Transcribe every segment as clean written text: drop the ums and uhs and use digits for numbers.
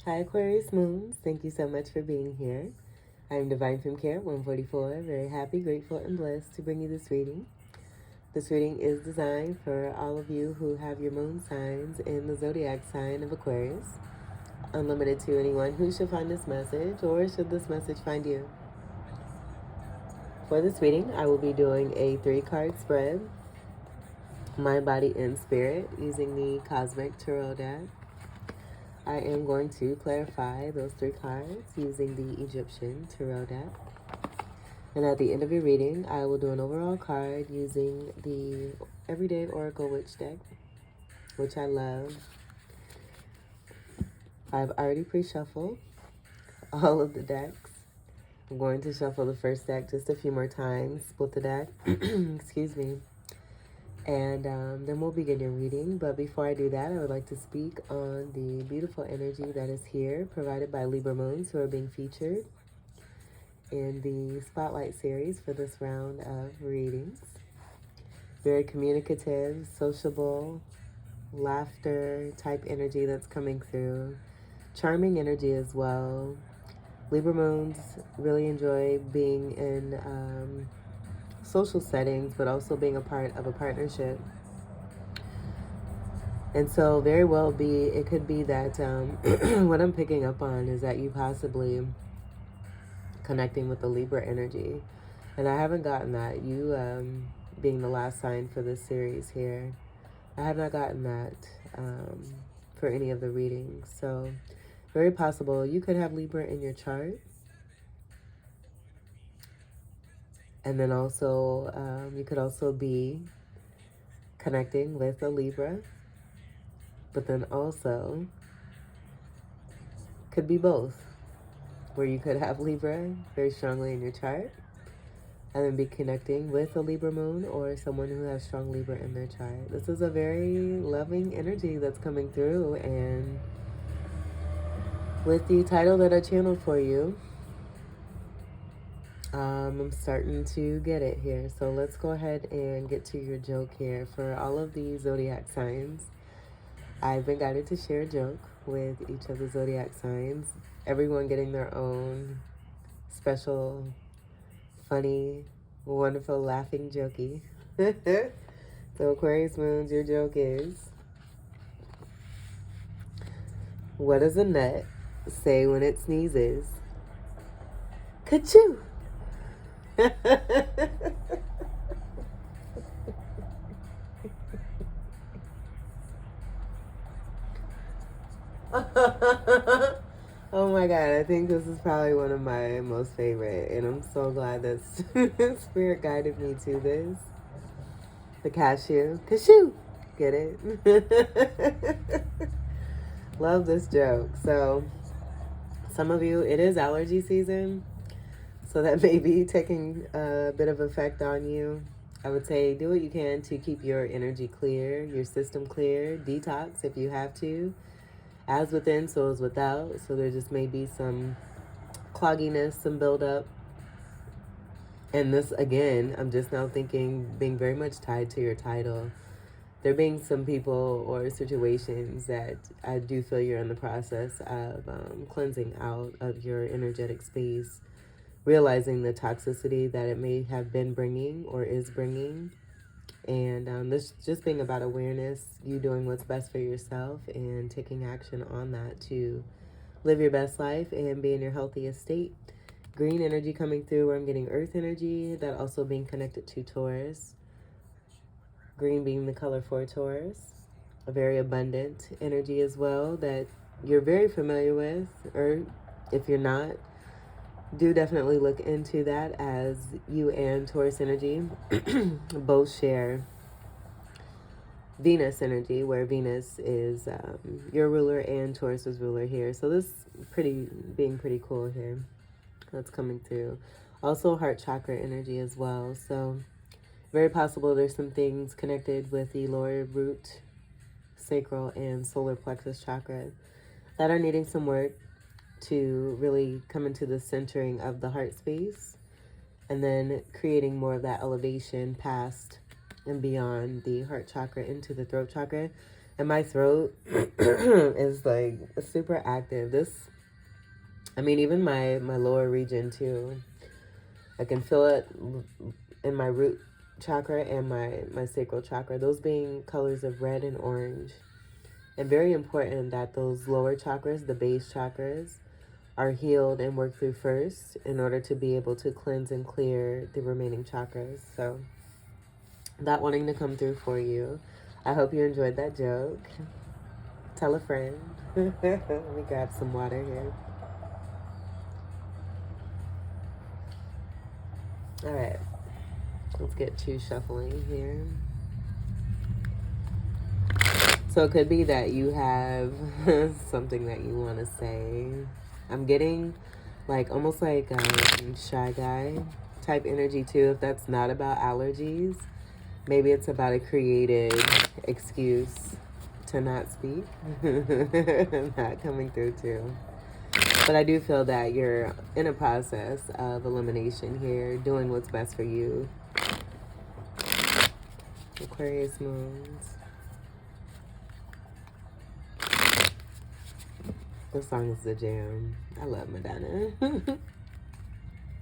Hi Aquarius Moons, thank you so much for being here. I'm Divine Femme Care 144, very happy, grateful, and blessed to bring you this reading. This reading is designed for all of you who have your moon signs in the zodiac sign of Aquarius. Unlimited to anyone who should find this message or should this message find you. For this reading, I will be doing a 3-card spread, mind, body, and spirit, using the Cosmic Tarot deck. I am going to clarify those 3 cards using the Egyptian Tarot deck. And at the end of your reading, I will do an overall card using the Everyday Oracle Witch deck, which I love. I've already pre-shuffled all of the decks. I'm going to shuffle the first deck just a few more times, split the deck, excuse me. And then we'll begin your reading. But before I do that, I would like to speak on the beautiful energy that is here, provided by Libra Moons, who are being featured in the Spotlight series for this round of readings. Very communicative, sociable, laughter type energy that's coming through. Charming energy as well. Libra Moons really enjoy being in social settings, but also being a part of a partnership. And so very well it could be that what I'm picking up on is that you possibly connecting with the Libra energy. And I haven't gotten that. You being the last sign for this series here, I have not gotten that for any of the readings. So very possible you could have Libra in your chart. And then also, you could also be connecting with a Libra, but then also could be both, where you could have Libra very strongly in your chart, and then be connecting with a Libra moon or someone who has strong Libra in their chart. This is a very loving energy that's coming through, and with the title that I channeled for you, I'm starting to get it here. So let's go ahead and get to your joke here. For all of the zodiac signs, I've been guided to share a joke with each of the zodiac signs. Everyone getting their own special, funny, wonderful, laughing jokey. So Aquarius Moons, your joke is, what does a nut say when it sneezes? Ka-choo! Oh my God, I think this is probably one of my most favorite, and I'm so glad that Spirit guided me to this. The cashew. Cashew! Get it? Love this joke. So, some of you, it is allergy season, so that may be taking a bit of effect on you. I would say do what you can to keep your energy clear, your system clear, detox if you have to. As within, so as without. So there just may be some clogginess, some buildup. And this, again, I'm just now thinking, being very much tied to your title. There being some people or situations that I do feel you're in the process of cleansing out of your energetic space, realizing the toxicity that it may have been bringing or is bringing. And this just being about awareness, you doing what's best for yourself and taking action on that to live your best life and be in your healthiest state. Green energy coming through where I'm getting earth energy, that also being connected to Taurus. Green being the color for Taurus. A very abundant energy as well that you're very familiar with, or if you're not, do definitely look into that, as you and Taurus energy both share Venus energy, where Venus is your ruler and Taurus is ruler here. So this being pretty cool here. That's coming through. Also heart chakra energy as well. So very possible there's some things connected with the lower root, sacral, and solar plexus chakra that are needing some work to really come into the centering of the heart space, and then creating more of that elevation past and beyond the heart chakra into the throat chakra. And my throat is like super active. Even my lower region too. I can feel it in my root chakra and my sacral chakra. Those being colors of red and orange. And very important that those lower chakras, the base chakras, are healed and worked through first in order to be able to cleanse and clear the remaining chakras. So that wanting to come through for you. I hope you enjoyed that joke. Tell a friend. Let me grab some water here. All right, let's get to shuffling here. So it could be that you have something that you want to say. I'm getting like almost like shy guy type energy too. If that's not about allergies, maybe it's about a created excuse to not speak. Not coming through too. But I do feel that you're in a process of elimination here, doing what's best for you. Aquarius moons. This song is the jam. I love Madonna.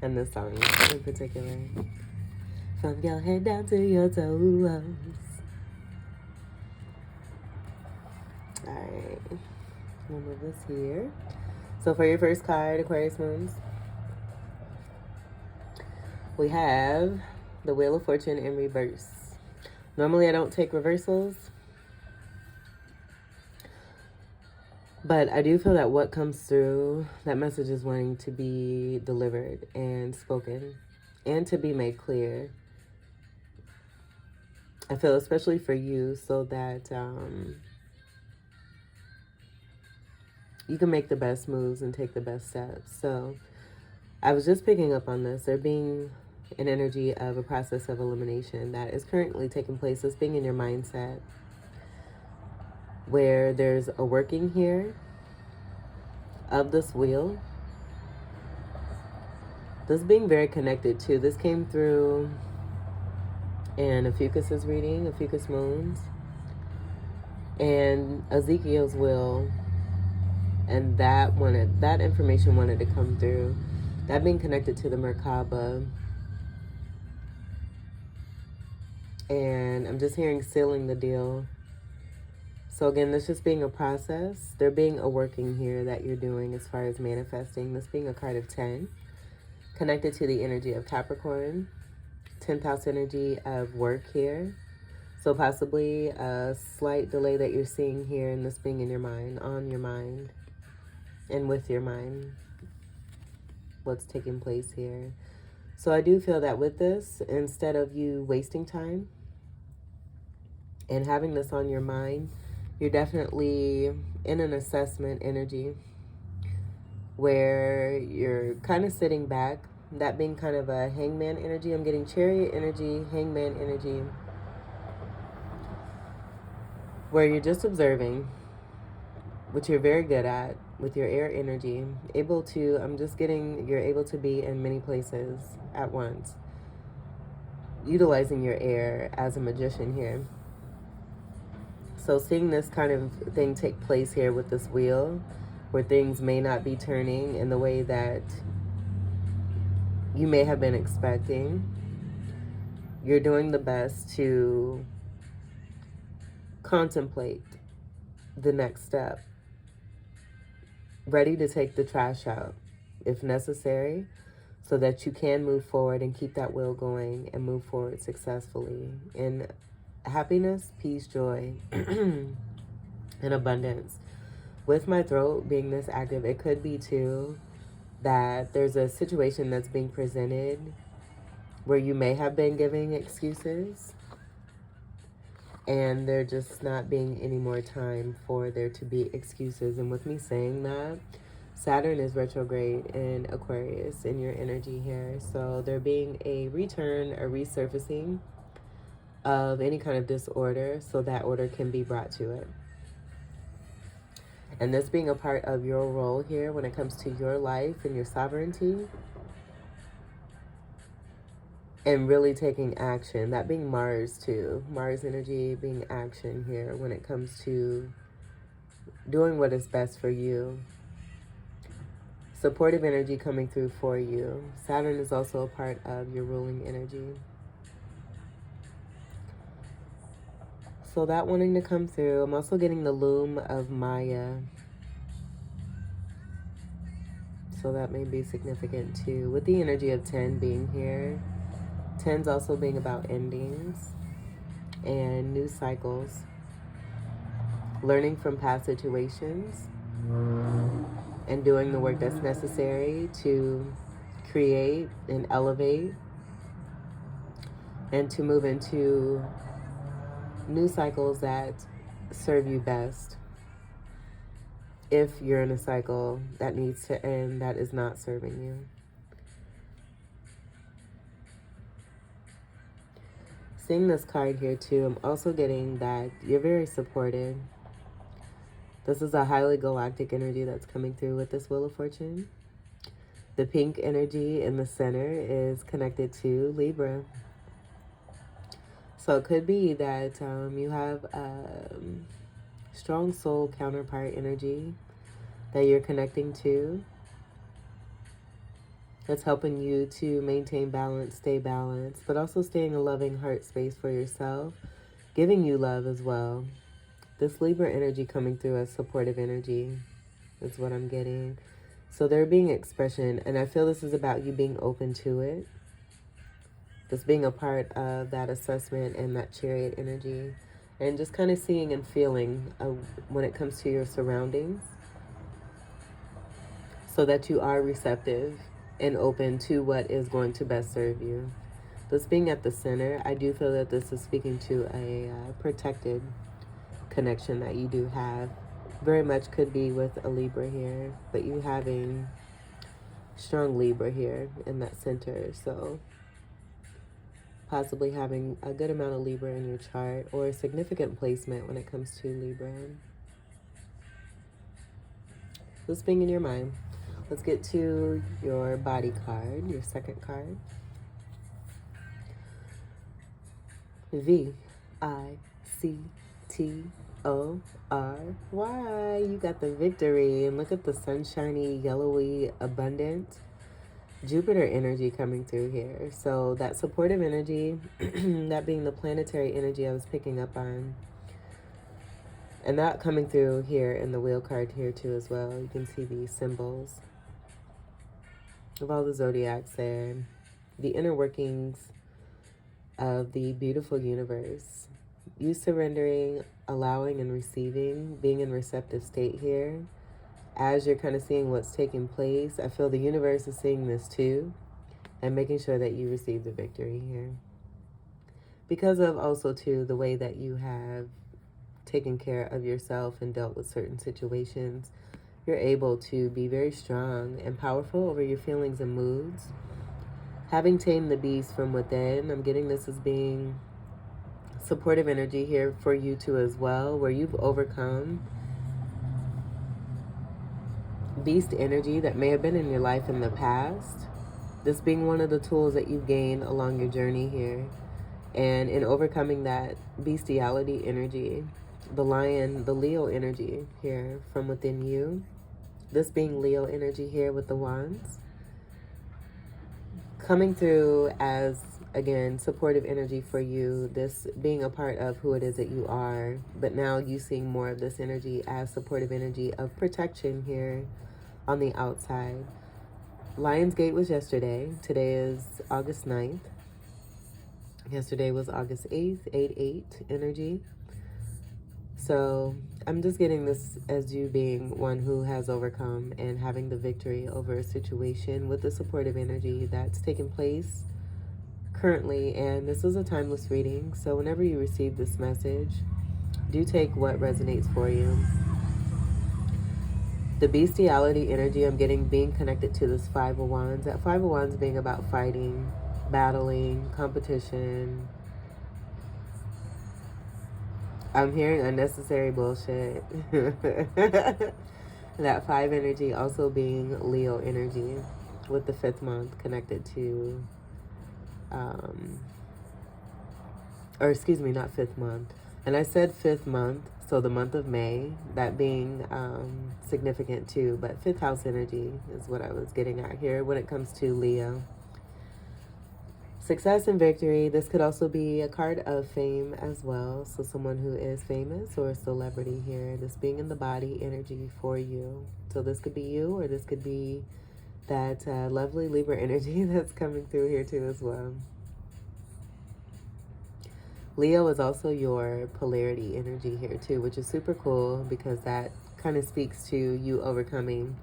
And this song in particular. From your head down to your toes. Alright. We'll move this here. So for your first card, Aquarius moons, we have the Wheel of Fortune in reverse. Normally I don't take reversals, but I do feel that what comes through, that message is wanting to be delivered and spoken and to be made clear. I feel especially for you so that you can make the best moves and take the best steps. So I was just picking up on this. There being an energy of a process of elimination that is currently taking place. This being in your mindset where there's a working here of this wheel. This being very connected to. This came through in Ophiuchus's reading, Ophiuchus moons, and Ezekiel's wheel. And that information wanted to come through. That being connected to the Merkaba. And I'm just hearing sealing the deal. So again, this just being a process. There being a working here that you're doing as far as manifesting. This being a card of 10. Connected to the energy of Capricorn. 10th house energy of work here. So possibly a slight delay that you're seeing here, and this being in your mind, on your mind. And with your mind, what's taking place here. So I do feel that with this, instead of you wasting time and having this on your mind, you're definitely in an assessment energy where you're kind of sitting back, that being kind of a hangman energy. I'm getting chariot energy, hangman energy, where you're just observing, which you're very good at with your air energy. You're able to be in many places at once, utilizing your air as a magician here. So seeing this kind of thing take place here with this wheel, where things may not be turning in the way that you may have been expecting, you're doing the best to contemplate the next step. Ready to take the trash out if necessary, so that you can move forward and keep that wheel going and move forward successfully in happiness, peace, joy, and abundance. With my throat being this active, it could be too that there's a situation that's being presented where you may have been giving excuses, and there just not being any more time for there to be excuses. And with me saying that, Saturn is retrograde in Aquarius in your energy here. So there being a return, a resurfacing of any kind of disorder, so that order can be brought to it. And this being a part of your role here when it comes to your life and your sovereignty. and really taking action. That being Mars too. Mars energy being action here when it comes to doing what is best for you. Supportive energy coming through for you. Saturn is also a part of your ruling energy. So that wanting to come through. I'm also getting the loom of Maya. So that may be significant too. With the energy of 10 being here. 10's also being about endings and new cycles. Learning from past situations. And doing the work that's necessary to create and elevate. And to move into new cycles that serve you best. If you're in a cycle that needs to end, that is not serving you. Seeing this card here too, I'm also getting that you're very supportive. This is a highly galactic energy that's coming through with this Wheel of Fortune. The pink energy in the center is connected to Libra. So it could be that you have strong soul counterpart energy that you're connecting to. That's helping you to maintain balance, stay balanced, but also staying a loving heart space for yourself, giving you love as well. This Libra energy coming through as supportive energy is what I'm getting. So there being expression, and I feel this is about you being open to it. This being a part of that assessment and that Chariot energy. And just kind of seeing and feeling when it comes to your surroundings. So that you are receptive and open to what is going to best serve you. This being at the center, I do feel that this is speaking to a protected connection that you do have. Very much could be with a Libra here, but you having strong Libra here in that center. So possibly having a good amount of Libra in your chart, or a significant placement when it comes to Libra. This being in your mind. Let's get to your body card, your second card. V-I-C-T-O-R-Y. You got the victory. And look at the sunshiny, yellowy, abundant Jupiter energy coming through here. So that supportive energy, that being the planetary energy I was picking up on. And that coming through here in the wheel card here too as well. You can see these symbols of all the zodiacs there. The inner workings of the beautiful universe. You surrendering, allowing and receiving, being in receptive state here. As you're kind of seeing what's taking place, I feel the universe is seeing this too. And making sure that you receive the victory here. Because of also too the way that you have taken care of yourself and dealt with certain situations, you're able to be very strong and powerful over your feelings and moods. Having tamed the beast from within, I'm getting this as being supportive energy here for you too as well, where you've overcome beast energy that may have been in your life in the past. This being one of the tools that you've gained along your journey here. And in overcoming that bestiality energy, the lion, the Leo energy here from within you. This being Leo energy here with the wands. Coming through as, again, supportive energy for you. This being a part of who it is that you are. But now you seeing more of this energy as supportive energy of protection here on the outside. Lionsgate was yesterday. Today is August 9th. Yesterday was August 8th, 8-8 energy. So I'm just getting this as you being one who has overcome and having the victory over a situation with the supportive energy that's taking place currently. And this is a timeless reading. So whenever you receive this message, do take what resonates for you. The bestiality energy I'm getting being connected to this Five of Wands. That Five of Wands being about fighting, battling, competition. I'm hearing unnecessary bullshit. That 5 energy also being Leo energy with the 5th month connected to or excuse me, not 5th month. And I said 5th month, so the month of May, that being significant too. But 5th house energy is what I was getting at here when it comes to Leo. Success and victory. This could also be a card of fame as well. So someone who is famous or a celebrity here. This being in the body energy for you. So this could be you, or this could be that lovely Libra energy that's coming through here too as well. Leo is also your polarity energy here too, which is super cool because that kind of speaks to you overcoming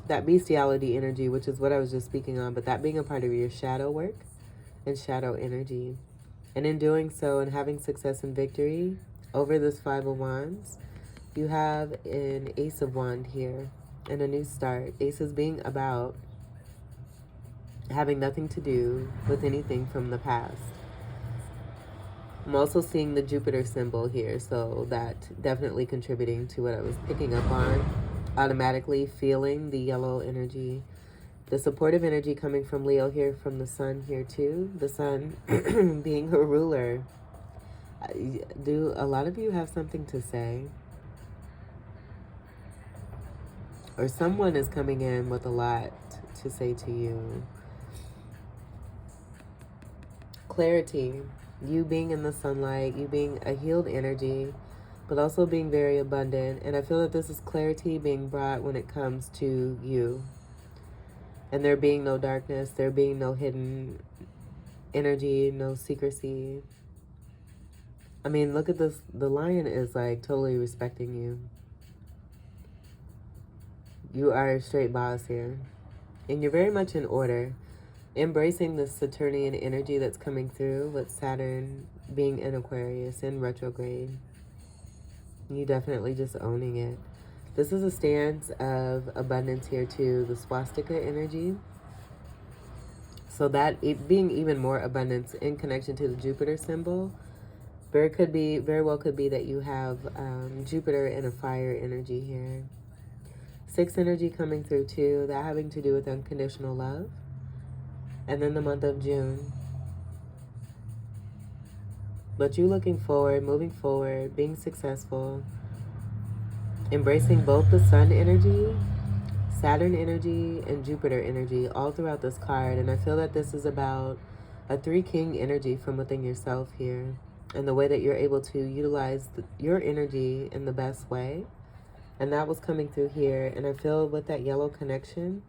that bestiality energy, which is what I was just speaking on, but that being a part of your shadow work and shadow energy. And in doing so and having success and victory over this 5 of Wands, you have an Ace of Wands here and a new start. Aces being about having nothing to do with anything from the past. I'm also seeing the Jupiter symbol here, so that definitely contributing to what I was picking up on. Automatically feeling the yellow energy. The supportive energy coming from Leo here, from the sun here too. The sun being a ruler. Do a lot of you have something to say? Or someone is coming in with a lot to say to you. Clarity. You being in the sunlight, you being a healed energy, but also being very abundant. And I feel that this is clarity being brought when it comes to you. And there being no darkness, there being no hidden energy, no secrecy. I mean, look at this. The lion is like totally respecting you. You are a straight boss here. And you're very much in order. Embracing this Saturnian energy that's coming through with Saturn being in Aquarius in retrograde. You definitely just owning it. This is a stance of abundance here too, the swastika energy. So that it being even more abundance in connection to the Jupiter symbol, very well could be that you have Jupiter and a fire energy here. 6 energy coming through too, that having to do with unconditional love. And then the month of June. But you looking forward, moving forward, being successful, embracing both the sun energy, Saturn energy, and Jupiter energy all throughout this card. And I feel that this is about a 3 king energy from within yourself here. And the way that you're able to utilize your energy in the best way. And that was coming through here. And I feel with that yellow connection,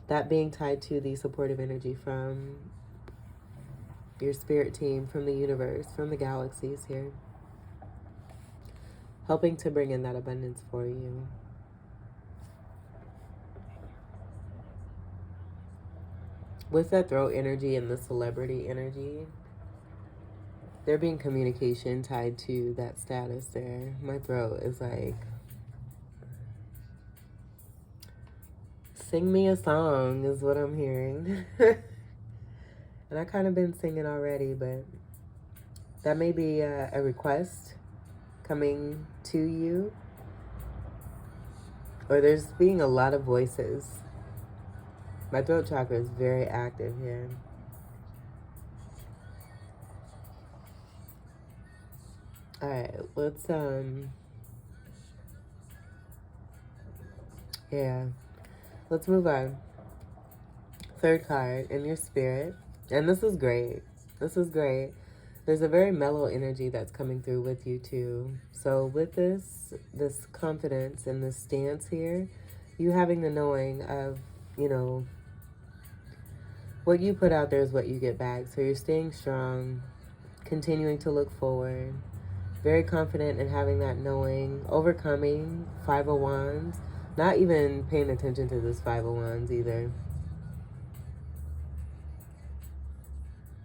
that being tied to the supportive energy from your spirit team, from the universe, from the galaxies here. Helping to bring in that abundance for you. With that throat energy and the celebrity energy, there being communication tied to that status there. My throat is like, sing me a song is what I'm hearing. And I kind of been singing already, but that may be a request coming to you. Or there's being a lot of voices. My throat chakra is very active here. All right, let's let's move on. 3rd card in your spirit. And this is great. This is great. There's a very mellow energy that's coming through with you too. So with this confidence and this stance here, you having the knowing of, you know, what you put out there is what you get back. So you're staying strong, continuing to look forward, very confident in having that knowing, overcoming 5 of Wands, not even paying attention to this 5 of Wands either.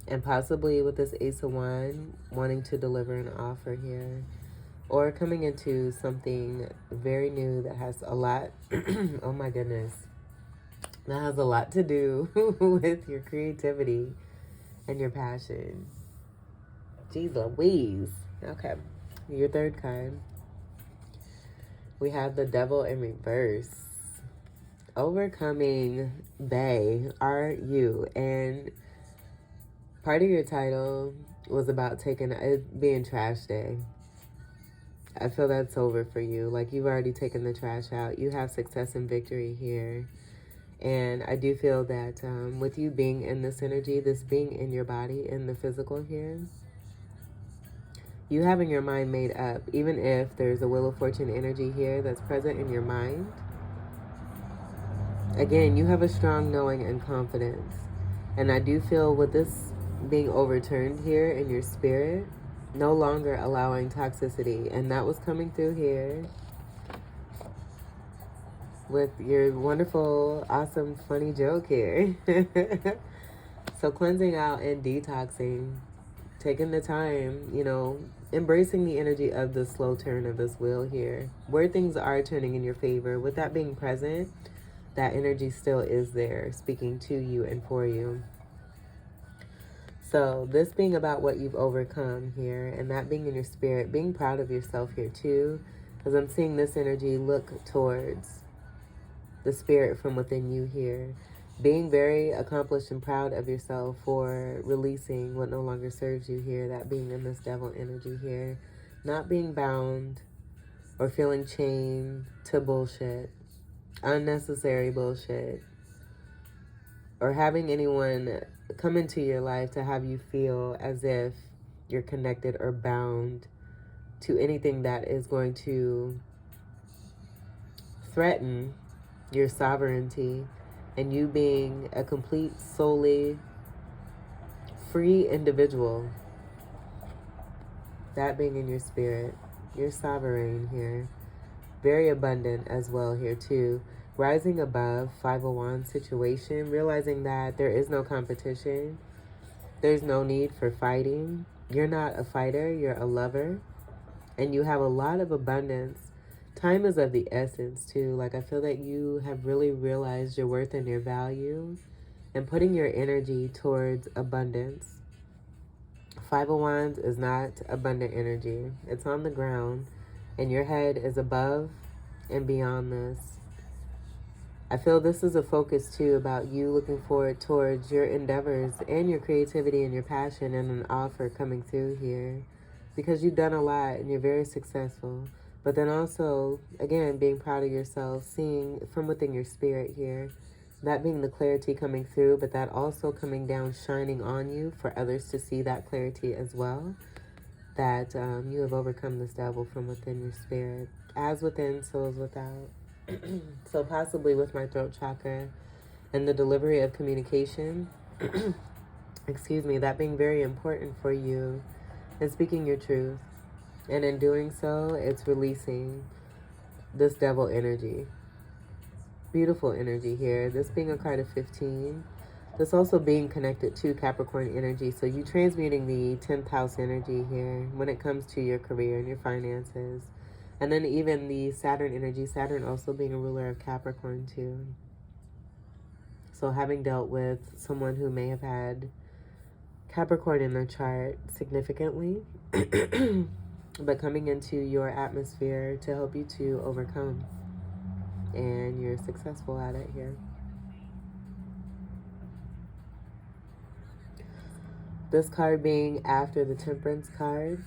And possibly with this Ace of Wands, wanting to deliver an offer here. Or coming into something very new that has a lot, oh my goodness, that has a lot to do with your creativity and your passion. Jeez Louise. Okay, your 3rd card. We have the Devil in reverse. overcoming Bay are you? And part of your title was about it being trash day. I feel that's over for you. Like, you've already taken the trash out. You have success and victory here. And I do feel that with you being in this energy, this being in your body, in the physical here, you having your mind made up, even if there's a Wheel of Fortune energy here that's present in your mind. Again, you have a strong knowing and confidence. And I do feel with this being overturned here in your spirit, no longer allowing toxicity. And that was coming through here with your wonderful, awesome, funny joke here. So cleansing out and detoxing, taking the time, you know, embracing the energy of the slow turn of this wheel here, where things are turning in your favor. With that being present, that energy still is there, speaking to you and for you. So this being about what you've overcome here, and that being in your spirit, being proud of yourself here too, because I'm seeing this energy look towards the spirit from within you here. Being very accomplished and proud of yourself for releasing what no longer serves you here, that being in this devil energy here. Not being bound or feeling chained to bullshit, unnecessary bullshit, or having anyone come into your life to have you feel as if you're connected or bound to anything that is going to threaten your sovereignty and you being a complete, solely free individual. That being in your spirit, you're sovereign here. Very abundant as well here too. Rising above 501 situation, realizing that there is no competition. There's no need for fighting. You're not a fighter, you're a lover. And you have a lot of abundance. Time is of the essence too. Like, I feel that you have really realized your worth and your value and putting your energy towards abundance. 5 of Wands is not abundant energy. It's on the ground and your head is above and beyond this. I feel this is a focus too about you looking forward towards your endeavors and your creativity and your passion, and an offer coming through here because you've done a lot and you're very successful. But then also, again, being proud of yourself, seeing from within your spirit here, that being the clarity coming through, but that also coming down, shining on you for others to see that clarity as well, that you have overcome this devil from within your spirit. As within, so is without. So possibly with my throat chakra and the delivery of communication, excuse me, that being very important for you and speaking your truth. And in doing so, it's releasing this devil energy. Beautiful energy here. This being a card of 15. This also being connected to Capricorn energy. So you transmuting the 10th house energy here when it comes to your career and your finances. And then even the Saturn energy. Saturn also being a ruler of Capricorn too. So having dealt with someone who may have had Capricorn in their chart significantly. But coming into your atmosphere to help you to overcome. And you're successful at it here. This card being after the Temperance card.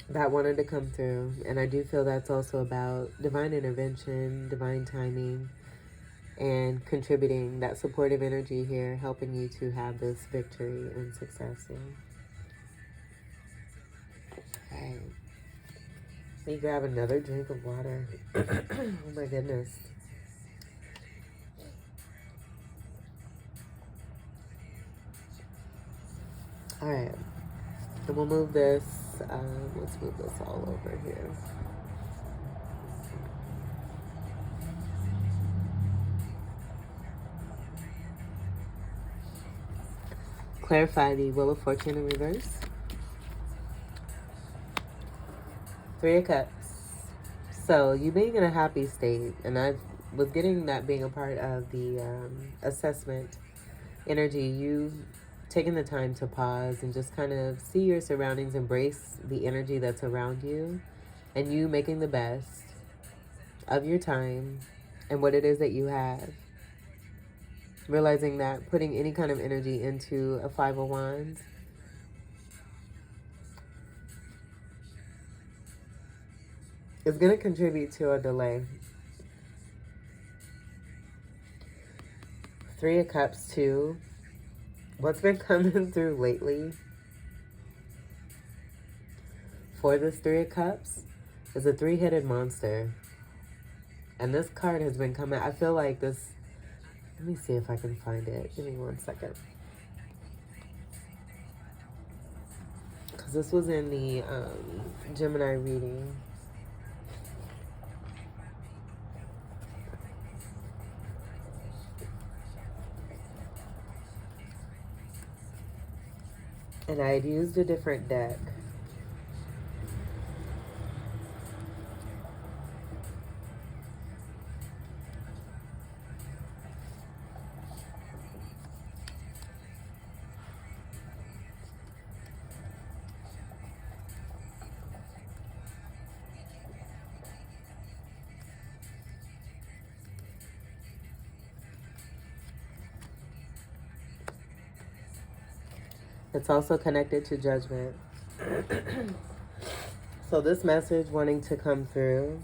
That wanted to come through. And I do feel that's also about divine intervention, divine timing, and contributing that supportive energy here, helping you to have this victory and success here. Okay. Let me grab another drink of water. Oh my goodness. All right. And we'll move this. Let's move this all over here. Clarify the Wheel of Fortune in reverse. 3 of Cups. So you being in a happy state, and I was getting that being a part of the assessment energy, you taking the time to pause and just kind of see your surroundings, embrace the energy that's around you, and you making the best of your time and what it is that you have. Realizing that putting any kind of energy into a Five of Wands is going to contribute to a delay. Three of Cups too. What's been coming through lately for this Three of Cups is a three-headed monster. And this card has been coming. I feel like this. Let me see if I can find it. Give me 1 second. Because this was in the Gemini reading. And I had used a different deck. It's also connected to judgment. So this message wanting to come through.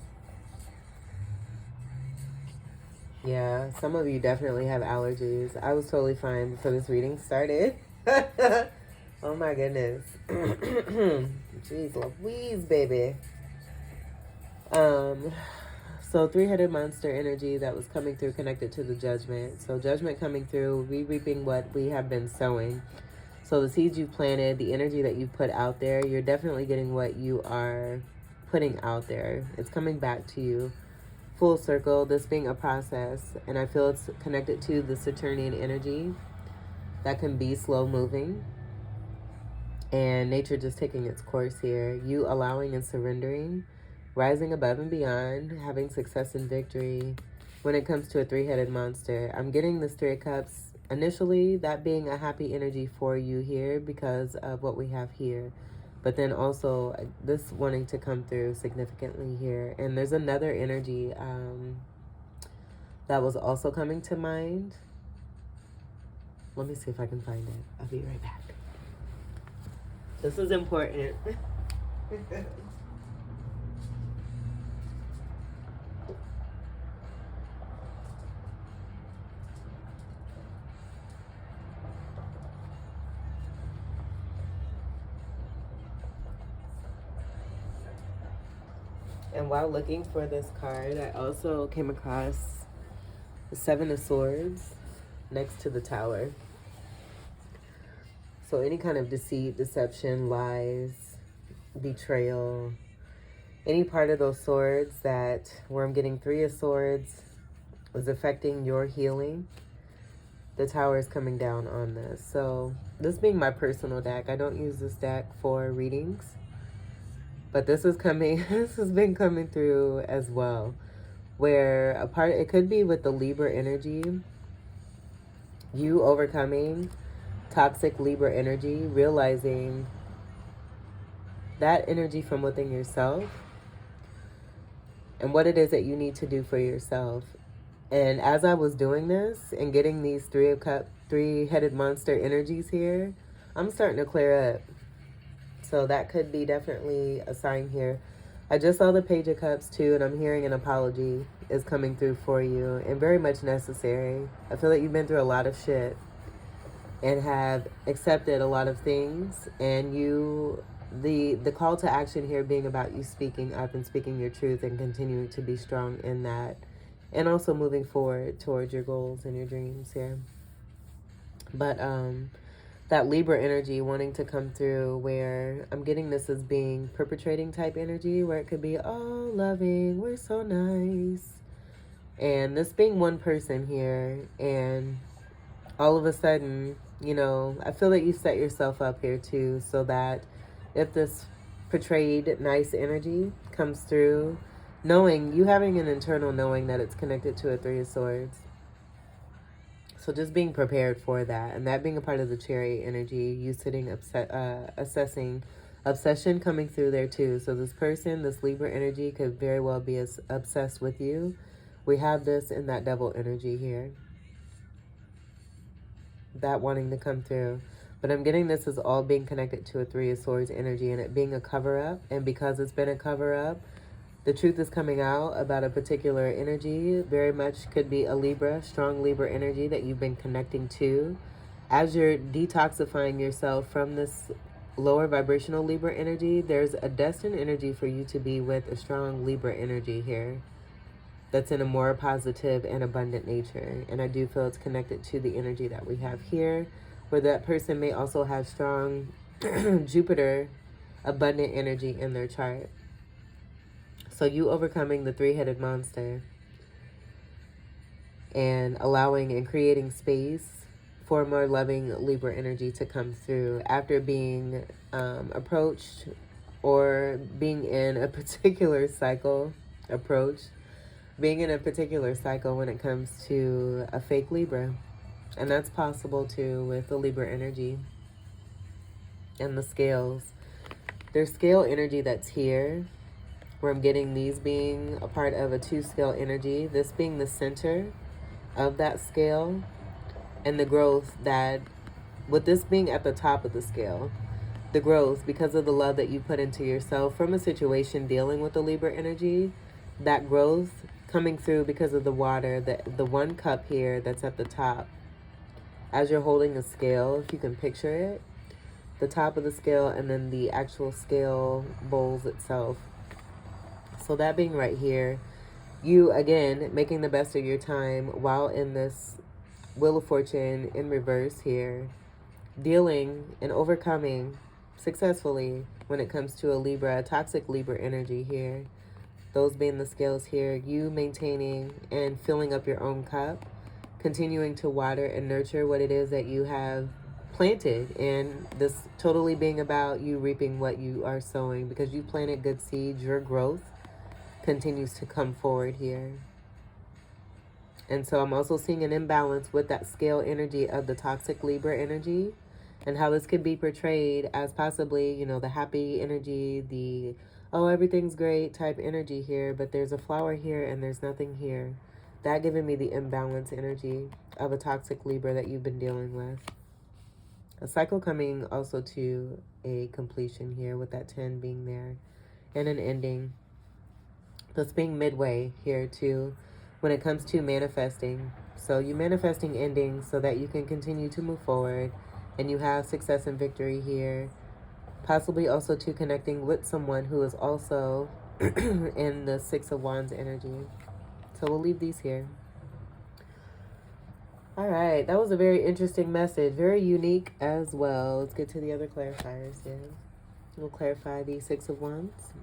Yeah, some of you definitely have allergies. I was totally fine before this reading started. Oh my goodness. Jeez Louise, baby. So three-headed monster energy that was coming through connected to the judgment. So judgment coming through, we reaping what we have been sowing. So the seeds you planted, the energy that you put out there, you're definitely getting what you are putting out there. It's coming back to you. Full circle, this being a process. And I feel it's connected to the Saturnian energy that can be slow moving. And nature just taking its course here. You allowing and surrendering, rising above and beyond, having success and victory. When it comes to a three-headed monster, I'm getting this Three of Cups. Initially, that being a happy energy for you here because of what we have here. But then also this wanting to come through significantly here. And there's another energy that was also coming to mind. Let me see if I can find it. I'll be right back. This is important. And while looking for this card, I also came across the Seven of Swords next to the Tower. So any kind of deceit, deception, lies, betrayal, any part of those swords that where I'm getting Three of Swords is affecting your healing, the Tower is coming down on this. So this being my personal deck, I don't use this deck for readings. But this is coming, this has been coming through as well. Where a part, it could be with the Libra energy, you overcoming toxic Libra energy, realizing that energy from within yourself and what it is that you need to do for yourself. And as I was doing this and getting these three-headed monster energies here, I'm starting to clear up. So that could be definitely a sign here. I just saw the Page of Cups too, and I'm hearing an apology is coming through for you, and very much necessary. I feel like you've been through a lot of shit and have accepted a lot of things, and the call to action here being about you speaking up and speaking your truth and continuing to be strong in that, and also moving forward towards your goals and your dreams here. But that Libra energy wanting to come through, where I'm getting this as being perpetrating type energy, where it could be, oh, loving, we're so nice. And this being one person here, and all of a sudden, you know, I feel that you set yourself up here too, so that if this portrayed nice energy comes through, knowing, you having an internal knowing that it's connected to a Three of Swords. So just being prepared for that, and that being a part of the Chariot energy, you sitting assessing Obsession coming through there too. So this person, this Libra energy, could very well be as obsessed with you. We have this in that devil energy here. That wanting to come through. But I'm getting this as all being connected to a Three of Swords energy and it being a cover-up. And because it's been a cover-up, the truth is coming out about a particular energy. Very much could be a Libra, strong Libra energy that you've been connecting to. As you're detoxifying yourself from this lower vibrational Libra energy, there's a destined energy for you to be with a strong Libra energy here that's in a more positive and abundant nature. And I do feel it's connected to the energy that we have here, where that person may also have strong Jupiter abundant energy in their chart. So you overcoming the three-headed monster and allowing and creating space for more loving Libra energy to come through after being approached or being in a particular cycle, being in a particular cycle when it comes to a fake Libra. And that's possible too with the Libra energy and the scales. There's scale energy that's here, where I'm getting these being a part of a 2-scale energy, this being the center of that scale, and the growth that, with this being at the top of the scale, the growth because of the love that you put into yourself from a situation dealing with the Libra energy, that growth coming through because of the water, the 1 cup here that's at the top. As you're holding the scale, if you can picture it, the top of the scale and then the actual scale bowls itself. So that being right here, you, again, making the best of your time while in this Wheel of Fortune in reverse here, dealing and overcoming successfully when it comes to a Libra, a toxic Libra energy here. Those being the scales here, you maintaining and filling up your own cup, continuing to water and nurture what it is that you have planted, and this totally being about you reaping what you are sowing because you planted good seeds. Your growth continues to come forward here. And so I'm also seeing an imbalance with that scale energy of the toxic Libra energy and how this could be portrayed as possibly, you know, the happy energy, the, oh, everything's great type energy here, but there's a flower here and there's nothing here. That giving me the imbalance energy of a toxic Libra that you've been dealing with. A cycle coming also to a completion here with that 10 being there and an ending. That's being midway here too when it comes to manifesting. So you manifesting endings so that you can continue to move forward and you have success and victory here. Possibly also to connecting with someone who is also in the 6 of Wands energy. So we'll leave these here. All right, that was a very interesting message. Very unique as well. Let's get to the other clarifiers here. We'll clarify the 6 of Wands.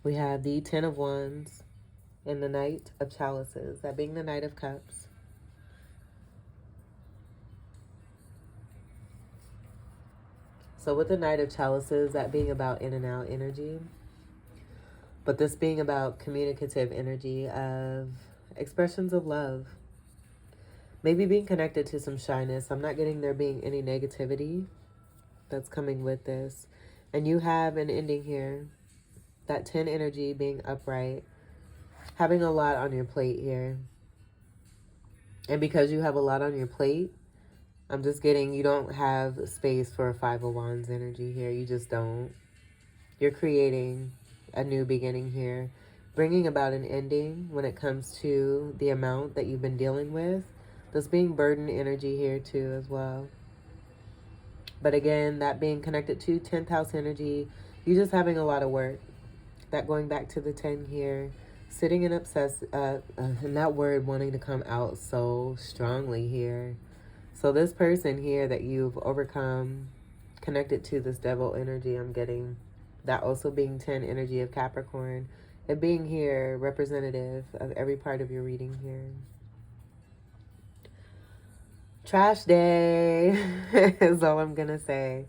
We have the 10 of Wands and the Knight of Chalices, that being the Knight of Cups. So with the Knight of Chalices, that being about in and out energy, but this being about communicative energy of expressions of love, maybe being connected to some shyness. I'm not getting there being any negativity that's coming with this. And you have an ending here. That 10 energy being upright, having a lot on your plate here. And because you have a lot on your plate, I'm just getting, you don't have space for a 5 of Wands energy here. You just don't. You're creating a new beginning here, bringing about an ending when it comes to the amount that you've been dealing with. This being burden energy here too as well. But again, that being connected to 10th house energy, you just having a lot of work. That going back to the 10 here, sitting and obsessed, and that word wanting to come out so strongly here. So this person here that you've overcome, connected to this devil energy, I'm getting that also being 10 energy of Capricorn, and being here representative of every part of your reading here. Trash day is all I'm gonna say.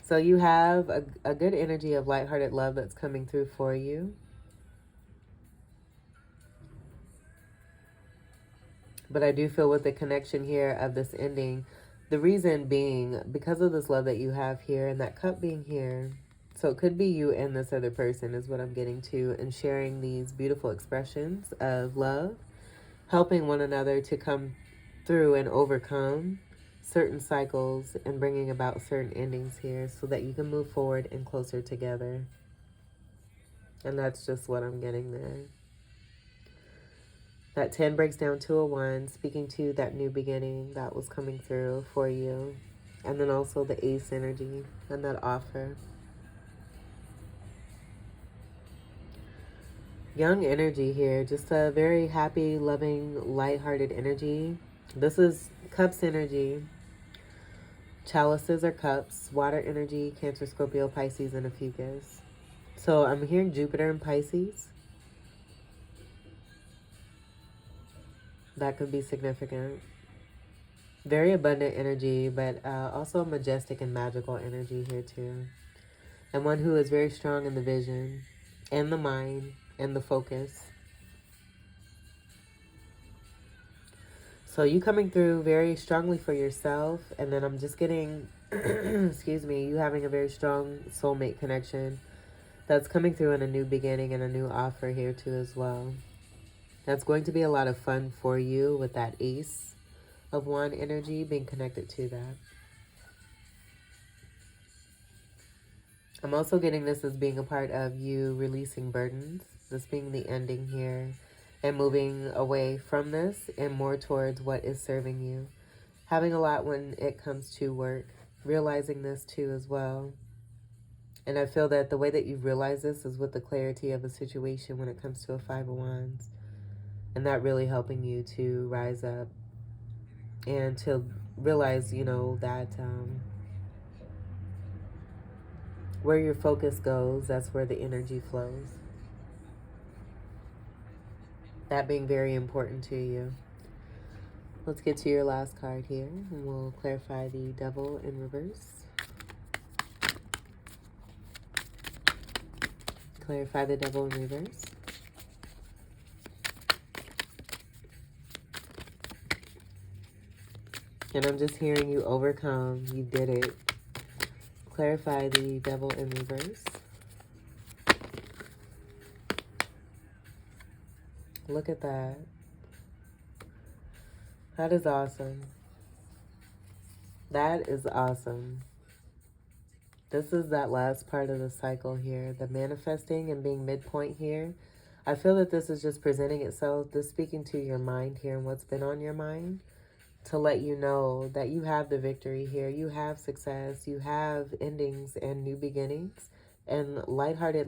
So you have a good energy of lighthearted love that's coming through for you. But I do feel with the connection here of this ending, the reason being because of this love that you have here and that cup being here. So it could be you and this other person is what I'm getting to, and sharing these beautiful expressions of love, helping one another to come through and overcome certain cycles and bringing about certain endings here so that you can move forward and closer together. And that's just what I'm getting there. That 10 breaks down to a 1, speaking to that new beginning that was coming through for you. And then also the ace energy and that offer. Young energy here, just a very happy, loving, lighthearted energy. This is cups energy. Chalices are cups, water energy, Cancer, Scorpio, Pisces, and a fucus. So I'm hearing Jupiter and Pisces. That could be significant. Very abundant energy, but also majestic and magical energy here too. And one who is very strong in the vision and the mind and the focus. So you coming through very strongly for yourself. And then I'm just getting, excuse me, you having a very strong soulmate connection that's coming through in a new beginning and a new offer here too as well. That's going to be a lot of fun for you with that ace of wand energy being connected to that. I'm also getting this as being a part of you releasing burdens, this being the ending here, and moving away from this and more towards what is serving you. Having a lot when it comes to work, realizing this too as well. And I feel that the way that you realize this is with the clarity of a situation when it comes to a 5 of Wands. And that really helping you to rise up and to realize, you know, that where your focus goes, that's where the energy flows. That being very important to you. Let's get to your last card here, and we'll clarify the Devil in reverse. Clarify the Devil in reverse. And I'm just hearing you overcome. You did it. Clarify the Devil in reverse. Look at that. That is awesome. That is awesome. This is that last part of the cycle here, the manifesting and being midpoint here. I feel that this is just presenting itself, this speaking to your mind here and what's been on your mind to let you know that you have the victory here. You have success. You have endings and new beginnings and lighthearted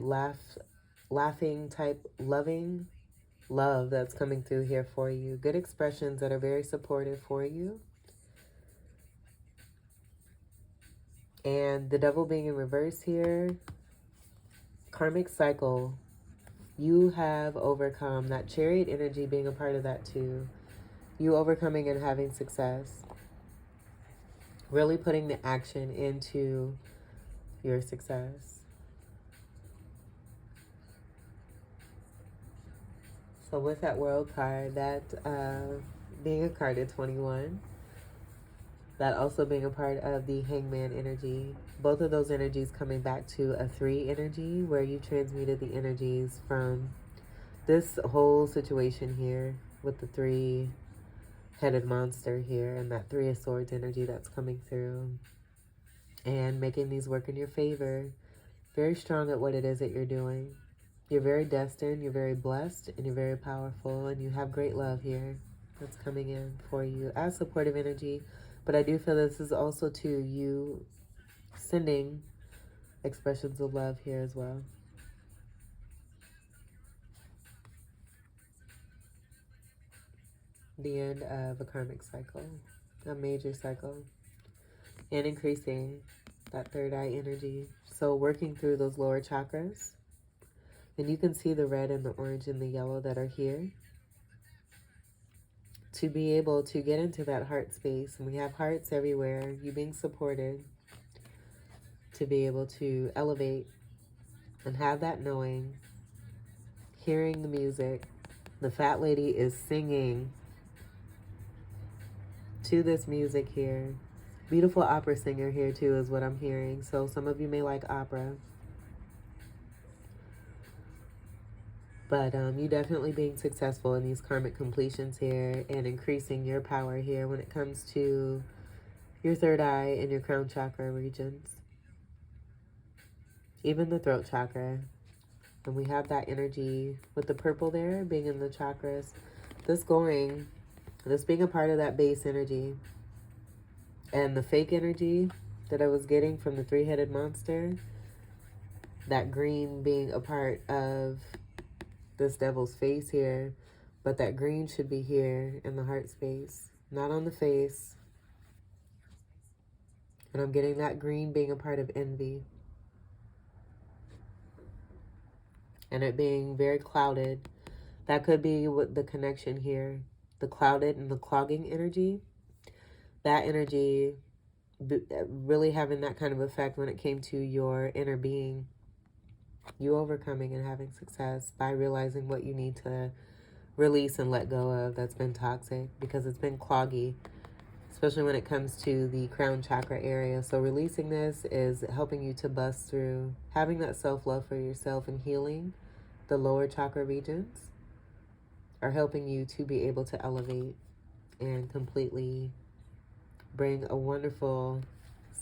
laughing type loving love that's coming through here for you. Good expressions that are very supportive for you. And the Devil being in reverse here, karmic cycle, you have overcome. That Chariot energy being a part of that too. You overcoming and having success. Really putting the action into your success. So with that World card, that being a card at 21, that also being a part of the Hangman energy. Both of those energies coming back to a 3 energy where you transmuted the energies from this whole situation here with the 3-headed monster here and that 3 of Swords energy that's coming through and making these work in your favor. Very strong at what it is that you're doing. You're very destined, you're very blessed, and you're very powerful, and you have great love here that's coming in for you as supportive energy. But I do feel this is also to you sending expressions of love here as well. The end of a karmic cycle, a major cycle, and increasing that third eye energy. So working through those lower chakras. And you can see the red and the orange and the yellow that are here. To be able to get into that heart space. And we have hearts everywhere. You being supported. To be able to elevate and have that knowing. Hearing the music. The fat lady is singing. to this music here. Beautiful opera singer here too is what I'm hearing. So some of you may like opera. But you definitely being successful in these karmic completions here and increasing your power here when it comes to your third eye and your crown chakra regions. Even the throat chakra. And we have that energy with the purple there being in the chakras. This being a part of that base energy. And the fake energy that I was getting from the three-headed monster. That green being a part of this devil's face here. But that green should be here in the heart space. Not on the face. And I'm getting that green being a part of envy. And it being very clouded. That could be what the connection here. The clouded and the clogging energy. That energy really having that kind of effect when it came to your inner being. You overcoming and having success by realizing what you need to release and let go of that's been toxic because it's been cloggy, especially when it comes to the crown chakra area. So releasing this is helping you to bust through, having that self-love for yourself and healing the lower chakra regions are helping you to be able to elevate and completely bring a wonderful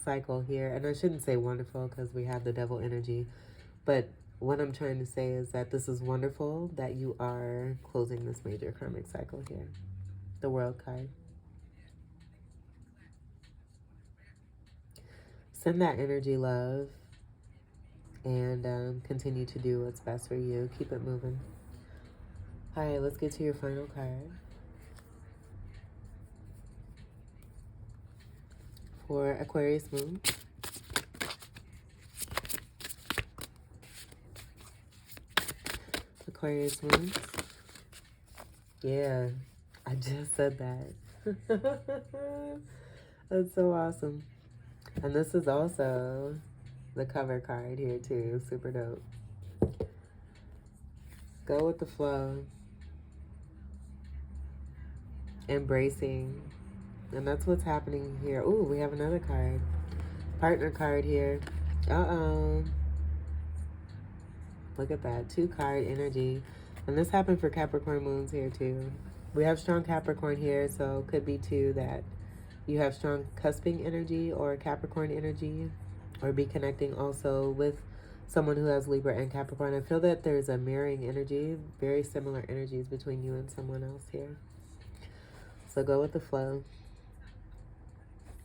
cycle here. And I shouldn't say wonderful because we have the devil energy, but what I'm trying to say is that this is wonderful that you are closing this major karmic cycle here. The World card. Send that energy love and continue to do what's best for you. Keep it moving. All right, let's get to your final card. For Aquarius Moon. Aquarius Moon. Yeah, I just said that. That's so awesome. And this is also the cover card here too. Super dope. Go with the flow. Embracing. And that's what's happening here. Ooh, we have another card. Partner card here. Uh-oh. Look at that. 2-card energy. And this happened for Capricorn moons here too. We have strong Capricorn here, so could be too that you have strong cusping energy or Capricorn energy, or be connecting also with someone who has Libra and Capricorn. I feel that there's a mirroring energy, very similar energies between you and someone else here. So go with the flow.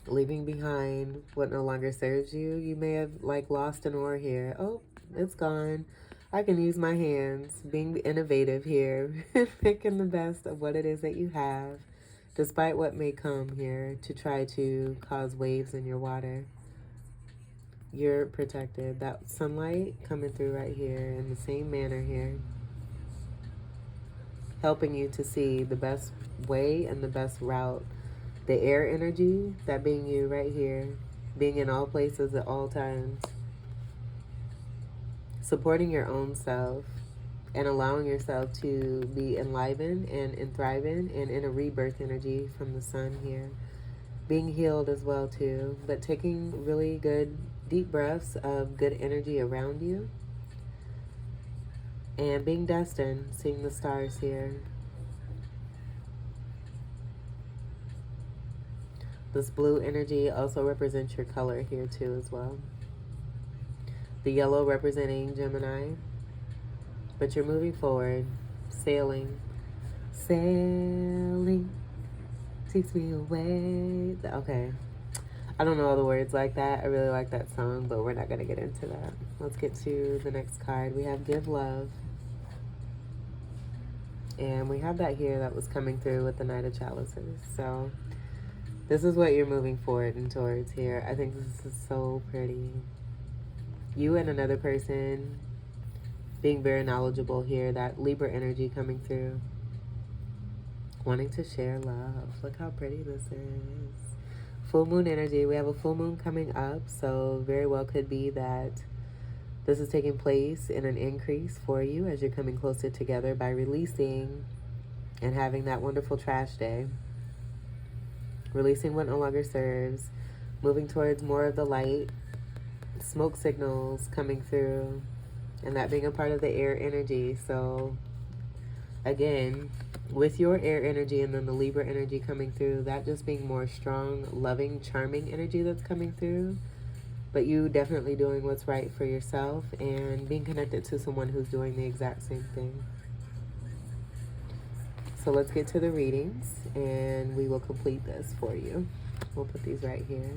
Leaving behind what no longer serves you. You may have like lost an oar here. Oh, it's gone. I can use my hands. Being innovative here. Picking the best of what it is that you have, despite what may come here to try to cause waves in your water. You're protected. That sunlight coming through right here in the same manner here. Helping you to see the best way and the best route. The air energy, that being you right here. Being in all places at all times. Supporting your own self and allowing yourself to be enlivened and thriving and in a rebirth energy from the sun here. Being healed as well too, but taking really good deep breaths of good energy around you. And being destined, seeing the stars here. This blue energy also represents your color here too as well. The yellow representing Gemini. But you're moving forward, sailing. Sailing takes me away. Okay. I don't know all the words like that. I really like that song, but we're not going to get into that. Let's get to the next card. We have Give Love. And we have that here that was coming through with the Knight of Chalices. So this is what you're moving forward and towards here. I think this is so pretty. You and another person being very knowledgeable here. That Libra energy coming through. Wanting to share love. Look how pretty this is. Full moon energy. We have a full moon coming up. So very well could be that this is taking place in an increase for you as you're coming closer together by releasing and having that wonderful trash day. releasing what no longer serves, moving towards more of the light, smoke signals coming through, and that being a part of the air energy. So again, with your air energy and then the Libra energy coming through, that just being more strong, loving, charming energy that's coming through, but you definitely doing what's right for yourself and being connected to someone who's doing the exact same thing. So let's get to the readings and we will complete this for you. We'll put these right here.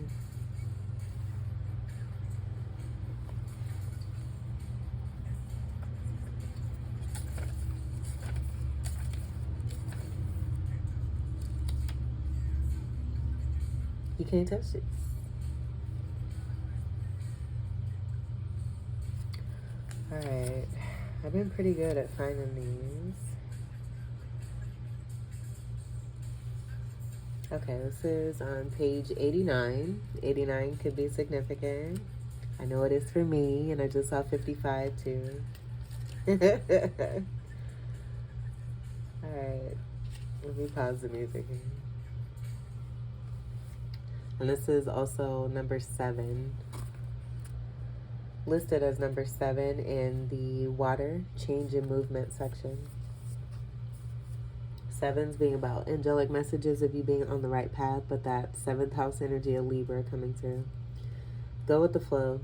You can't touch it. Alright, I've been pretty good at finding these. Okay, this is on page 89. 89 could be significant. I know it is for me, and I just saw 55 too. Alright, let me pause the music here. And this is also number 7. Listed as number 7 in the water change and movement section. 7s being about angelic messages of you being on the right path, but that 7th house energy of Libra coming through. Go with the flow.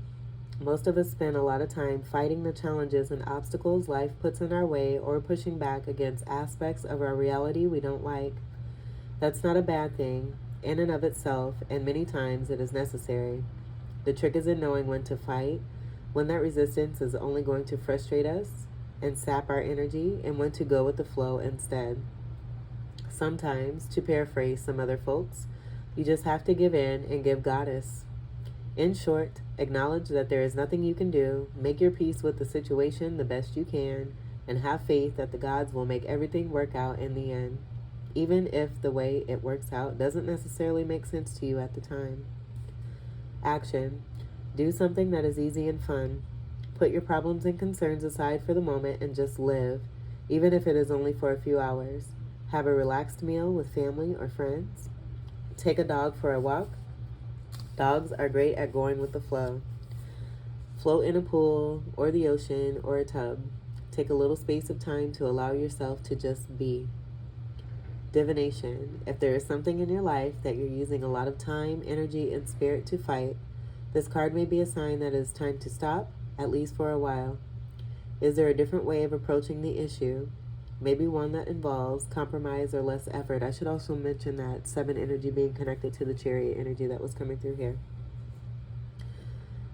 Most of us spend a lot of time fighting the challenges and obstacles life puts in our way or pushing back against aspects of our reality we don't like. That's not a bad thing in and of itself, and many times it is necessary. The trick is in knowing when to fight, when that resistance is only going to frustrate us and sap our energy, and when to go with the flow instead. Sometimes, to paraphrase some other folks, you just have to give in and give goddess. In short, acknowledge that there is nothing you can do, make your peace with the situation the best you can, and have faith that the gods will make everything work out in the end, even if the way it works out doesn't necessarily make sense to you at the time. Action. Do something that is easy and fun. Put your problems and concerns aside for the moment and just live, even if it is only for a few hours. Have a relaxed meal with family or friends. Take a dog for a walk. Dogs are great at going with the flow. Float in a pool or the ocean or a tub. Take a little space of time to allow yourself to just be. Divination. If there is something in your life that you're using a lot of time, energy, and spirit to fight, this card may be a sign that it is time to stop, at least for a while. Is there a different way of approaching the issue? Maybe one that involves compromise or less effort. I should also mention that 7 energy being connected to the Chariot energy that was coming through here.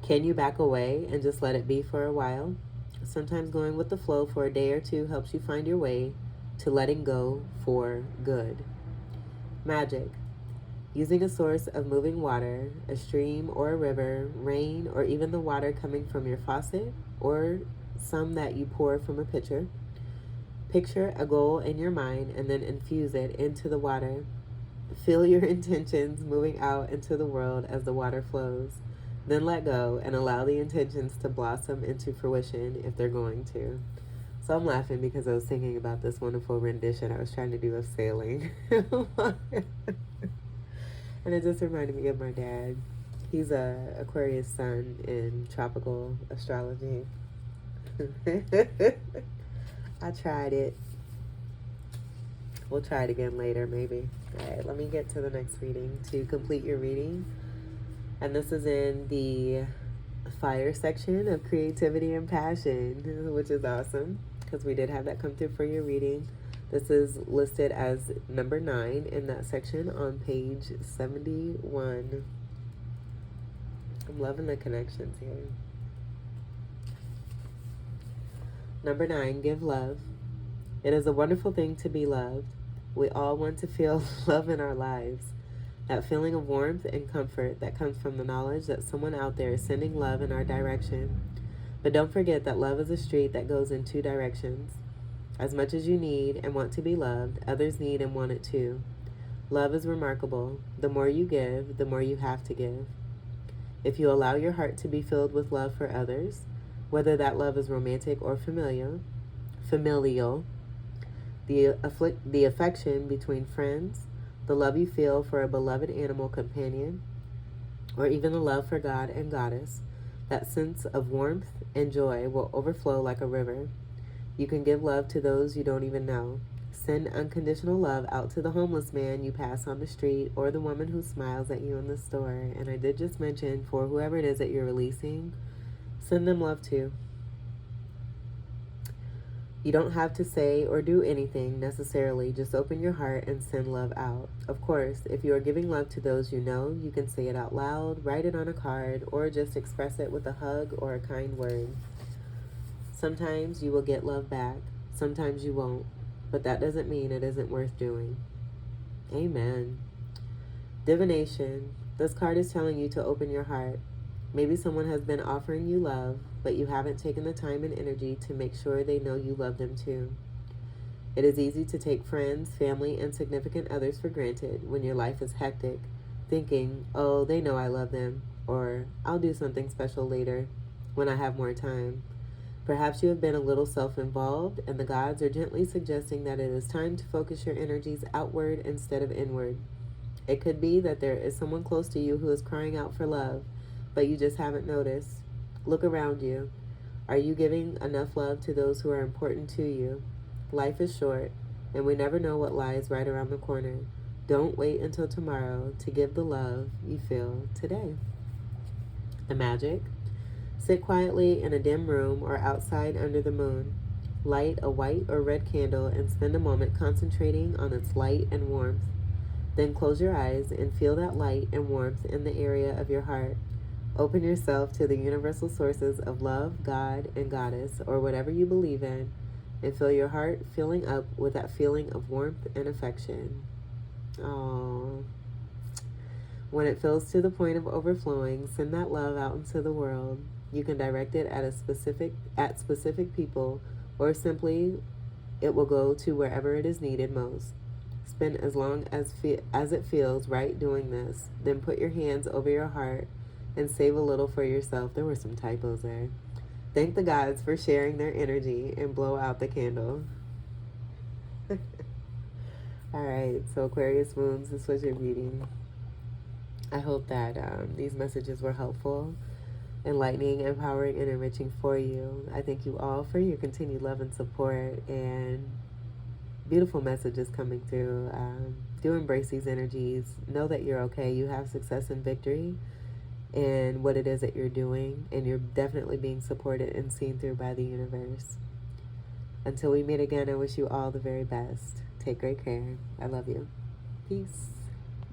Can you back away and just let it be for a while? Sometimes going with the flow for a day or two helps you find your way to letting go for good. Magic. Using a source of moving water, a stream or a river, rain, or even the water coming from your faucet or some that you pour from a pitcher. Picture a goal in your mind and then infuse it into the water. Feel your intentions moving out into the world as the water flows. Then let go and allow the intentions to blossom into fruition if they're going to. So I'm laughing because I was thinking about this wonderful rendition I was trying to do of sailing. And it just reminded me of my dad. He's a Aquarius sun in tropical astrology. I tried it. We'll try it again later, maybe. All right, let me get to the next reading to complete your reading. And this is in the fire section of creativity and passion, which is awesome because we did have that come through for your reading. This is listed as number 9 in that section on page 71. I'm loving the connections here. Number 9, give love. It is a wonderful thing to be loved. We all want to feel love in our lives. That feeling of warmth and comfort that comes from the knowledge that someone out there is sending love in our direction. But don't forget that love is a street that goes in 2 directions. As much as you need and want to be loved, others need and want it too. Love is remarkable. The more you give, the more you have to give. If you allow your heart to be filled with love for others, whether that love is romantic or familial, the affection between friends, The love you feel for a beloved animal companion, or even the love for God and Goddess, that sense of warmth and joy will overflow like a river. You can give love to those you don't even know. Send unconditional love out to the homeless man you pass on the street or the woman who smiles at you in the store. And I did just mention, for whoever it is that you're releasing, send them love too. You don't have to say or do anything necessarily, just open your heart and send love out. Of course, if you are giving love to those you know, you can say it out loud, write it on a card, or just express it with a hug or a kind word. Sometimes you will get love back, sometimes you won't, but that doesn't mean it isn't worth doing. Amen. Divination. This card is telling you to open your heart. Maybe someone has been offering you love, but you haven't taken the time and energy to make sure they know you love them too. It is easy to take friends, family, and significant others for granted when your life is hectic, thinking, oh, they know I love them, or I'll do something special later when I have more time. Perhaps you have been a little self-involved, and the gods are gently suggesting that it is time to focus your energies outward instead of inward. It could be that there is someone close to you who is crying out for love, but you just haven't noticed. Look around you. Are you giving enough love to those who are important to you? Life is short, and we never know what lies right around the corner. Don't wait until tomorrow to give the love you feel today. The magic. Sit quietly in a dim room or outside under the moon. Light a white or red candle and spend a moment concentrating on its light and warmth. Then close your eyes and feel that light and warmth in the area of your heart. Open yourself to the universal sources of love, God, and Goddess, or whatever you believe in, and feel your heart filling up with that feeling of warmth and affection. Aww. When it fills to the point of overflowing, send that love out into the world. You can direct it at specific people, or simply it will go to wherever it is needed most. Spend as long as it feels right doing this. Then put your hands over your heart and save a little for yourself. There were some typos there. Thank the gods for sharing their energy and blow out the candle. All right, so Aquarius moons, this was your reading. I hope that these messages were helpful, enlightening, empowering, and enriching for you. I thank you all for your continued love and support and beautiful messages coming through. Do embrace these energies. Know that you're okay. You have success and victory in what it is that you're doing, and you're definitely being supported and seen through by the universe. Until we meet again, I wish you all the very best. Take great care. I love you. Peace.